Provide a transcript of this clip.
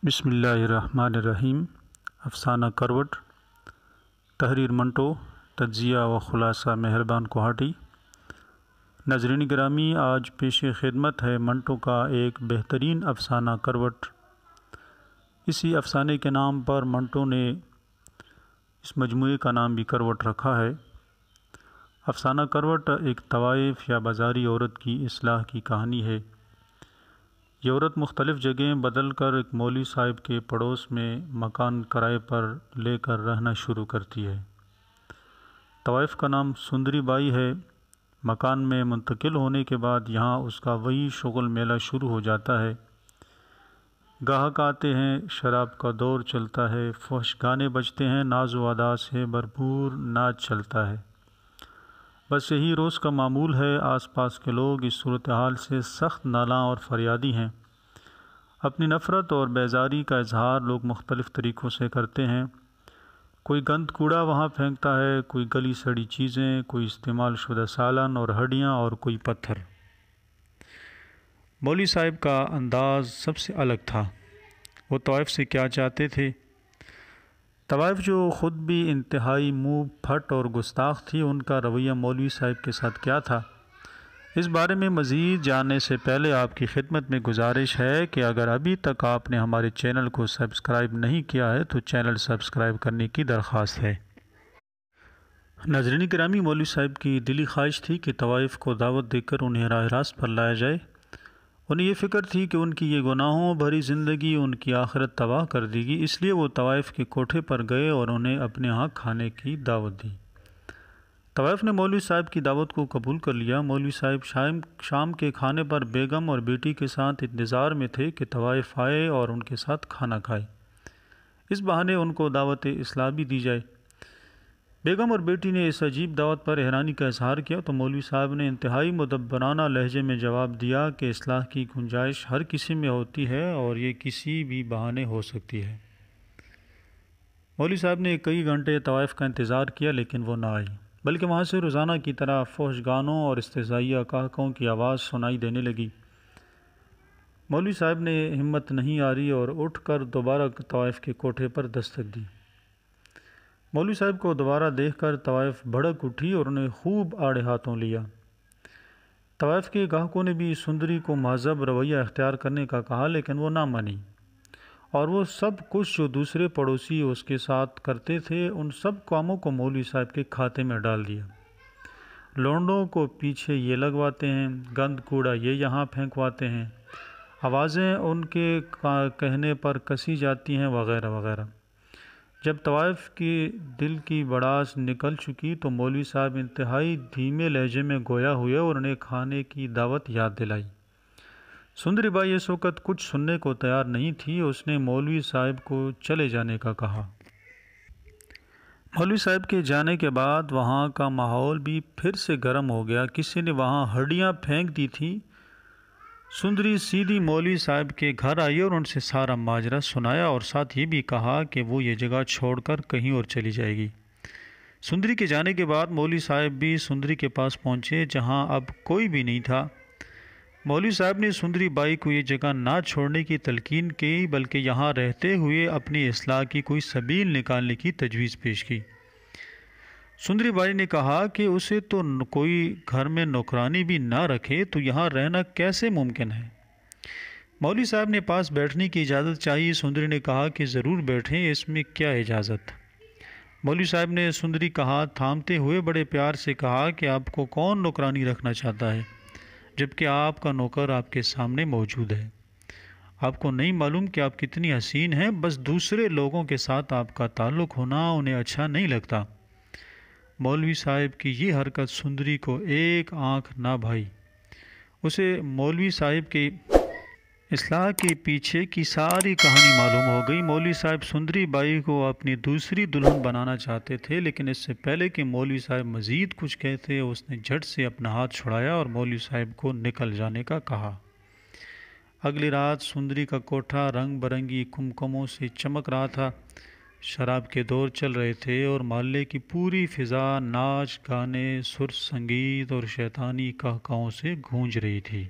بسم اللہ الرحمن الرحیم۔ افسانہ کروٹ، تحریر منٹو، تجزیہ و خلاصہ مہربان کوہاٹی۔ ناظرین گرامی، آج پیش خدمت ہے منٹو کا ایک بہترین افسانہ کروٹ۔ اسی افسانے کے نام پر منٹو نے اس مجموعے کا نام بھی کروٹ رکھا ہے۔ افسانہ کروٹ ایک طوائف یا بازاری عورت کی اصلاح کی کہانی ہے۔ یہ عورت مختلف جگہیں بدل کر ایک مولوی صاحب کے پڑوس میں مکان کرائے پر لے کر رہنا شروع کرتی ہے۔ طوائف کا نام سندری بائی ہے۔ مکان میں منتقل ہونے کے بعد یہاں اس کا وہی شغل میلہ شروع ہو جاتا ہے۔ گاہک آتے ہیں، شراب کا دور چلتا ہے، فحش گانے بجتے ہیں، ناز و ادا سے بھرپور ناچ چلتا ہے۔ بس یہی روز کا معمول ہے۔ آس پاس کے لوگ اس صورتحال سے سخت نالاں اور فریادی ہیں۔ اپنی نفرت اور بیزاری کا اظہار لوگ مختلف طریقوں سے کرتے ہیں۔ کوئی گند کوڑا وہاں پھینکتا ہے، کوئی گلی سڑی چیزیں، کوئی استعمال شدہ سالن اور ہڈیاں، اور کوئی پتھر۔ مولوی صاحب کا انداز سب سے الگ تھا۔ وہ طوائف سے کیا چاہتے تھے؟ طوائف جو خود بھی انتہائی منہ پھٹ اور گستاخ تھی، ان کا رویہ مولوی صاحب کے ساتھ کیا تھا؟ اس بارے میں مزید جاننے سے پہلے آپ کی خدمت میں گزارش ہے کہ اگر ابھی تک آپ نے ہمارے چینل کو سبسکرائب نہیں کیا ہے تو چینل سبسکرائب کرنے کی درخواست ہے۔ ناظرین گرامی، مولوی صاحب کی دلی خواہش تھی کہ طوائف کو دعوت دے کر انہیں راہ راست پر لایا جائے۔ انہیں یہ فکر تھی کہ ان کی یہ گناہوں بھری زندگی ان کی آخرت تباہ کر دے گی، اس لیے وہ طوائف کے کوٹھے پر گئے اور انہیں اپنے ہاں کھانے کی دعوت دی۔ طوائف نے مولوی صاحب کی دعوت کو قبول کر لیا۔ مولوی صاحب شام کے کھانے پر بیگم اور بیٹی کے ساتھ انتظار میں تھے کہ طوائف آئے اور ان کے ساتھ کھانا کھائے۔ اس بہانے ان کو دعوت اصلاح بھی دی جائے۔ بیگم اور بیٹی نے اس عجیب دعوت پر حیرانی کا اظہار کیا تو مولوی صاحب نے انتہائی مدبرانہ لہجے میں جواب دیا کہ اصلاح کی گنجائش ہر کسی میں ہوتی ہے اور یہ کسی بھی بہانے ہو سکتی ہے۔ مولوی صاحب نے کئی گھنٹے طوائف کا انتظار کیا لیکن وہ نہ آئی، بلکہ وہاں سے روزانہ کی طرح فحش گانوں اور استہزائیہ قہقہوں کی آواز سنائی دینے لگی۔ مولوی صاحب نے ہمت نہیں ہاری اور اٹھ کر دوبارہ طوائف کے کوٹھے پر دستک دی۔ مولوی صاحب کو دوبارہ دیکھ کر طوائف بھڑک اٹھی اور انہیں خوب آڑے ہاتھوں لیا۔ طوائف کے گاہکوں نے بھی سندری کو مہذب رویہ اختیار کرنے کا کہا لیکن وہ نہ مانی، اور وہ سب کچھ جو دوسرے پڑوسی اس کے ساتھ کرتے تھے ان سب کاموں کو مولوی صاحب کے کھاتے میں ڈال دیا۔ لونڈوں کو پیچھے یہ لگواتے ہیں، گند کوڑا یہ یہاں پھینکواتے ہیں، آوازیں ان کے کہنے پر کسی جاتی ہیں، وغیرہ وغیرہ۔ جب طوائف کی دل کی بڑاس نکل چکی تو مولوی صاحب انتہائی دھیمے لہجے میں گویا ہوئے اور انہیں کھانے کی دعوت یاد دلائی۔ سندری بائی اس وقت کچھ سننے کو تیار نہیں تھی۔ اس نے مولوی صاحب کو چلے جانے کا کہا۔ مولوی صاحب کے جانے کے بعد وہاں کا ماحول بھی پھر سے گرم ہو گیا۔ کسی نے وہاں ہڈیاں پھینک دی تھی۔ سندری سیدھی مولوی صاحب کے گھر آئی اور ان سے سارا ماجرا سنایا اور ساتھ یہ بھی کہا کہ وہ یہ جگہ چھوڑ کر کہیں اور چلی جائے گی۔ سندری کے جانے کے بعد مولوی صاحب بھی سندری کے پاس پہنچے جہاں اب کوئی بھی نہیں تھا۔ مولوی صاحب نے سندری بائی کو یہ جگہ نہ چھوڑنے کی تلقین کی بلکہ یہاں رہتے ہوئے اپنی اصلاح کی کوئی سبیل نکالنے کی تجویز پیش کی۔ سندری بائی نے کہا کہ اسے تو کوئی گھر میں نوکرانی بھی نہ رکھے تو یہاں رہنا کیسے ممکن ہے؟ مولوی صاحب نے پاس بیٹھنے کی اجازت چاہی۔ سندری نے کہا کہ ضرور بیٹھیں، اس میں کیا اجازت؟ مولوی صاحب نے سندری کا ہاتھ تھامتے ہوئے بڑے پیار سے کہا کہ آپ کو کون نوکرانی رکھنا چاہتا ہے جبکہ آپ کا نوکر آپ کے سامنے موجود ہے؟ آپ کو نہیں معلوم کہ آپ کتنی حسین ہیں؟ بس دوسرے لوگوں کے ساتھ آپ کا تعلق ہونا انہیں اچھا نہیں لگتا۔ مولوی صاحب کی یہ حرکت سندری کو ایک آنکھ نہ بھائی۔ اسے مولوی صاحب کی اصلاح کے پیچھے کی ساری کہانی معلوم ہو گئی۔ مولوی صاحب سندری بائی کو اپنی دوسری دلہن بنانا چاہتے تھے، لیکن اس سے پہلے کہ مولوی صاحب مزید کچھ کہتے اس نے جھٹ سے اپنا ہاتھ چھڑایا اور مولوی صاحب کو نکل جانے کا کہا۔ اگلی رات سندری کا کوٹھا رنگ برنگی کمکموں سے چمک رہا تھا۔ شراب کے دور چل رہے تھے اور محلے کی پوری فضا ناچ گانے، سر سنگیت اور شیطانی قہقہوں سے گونج رہی تھی۔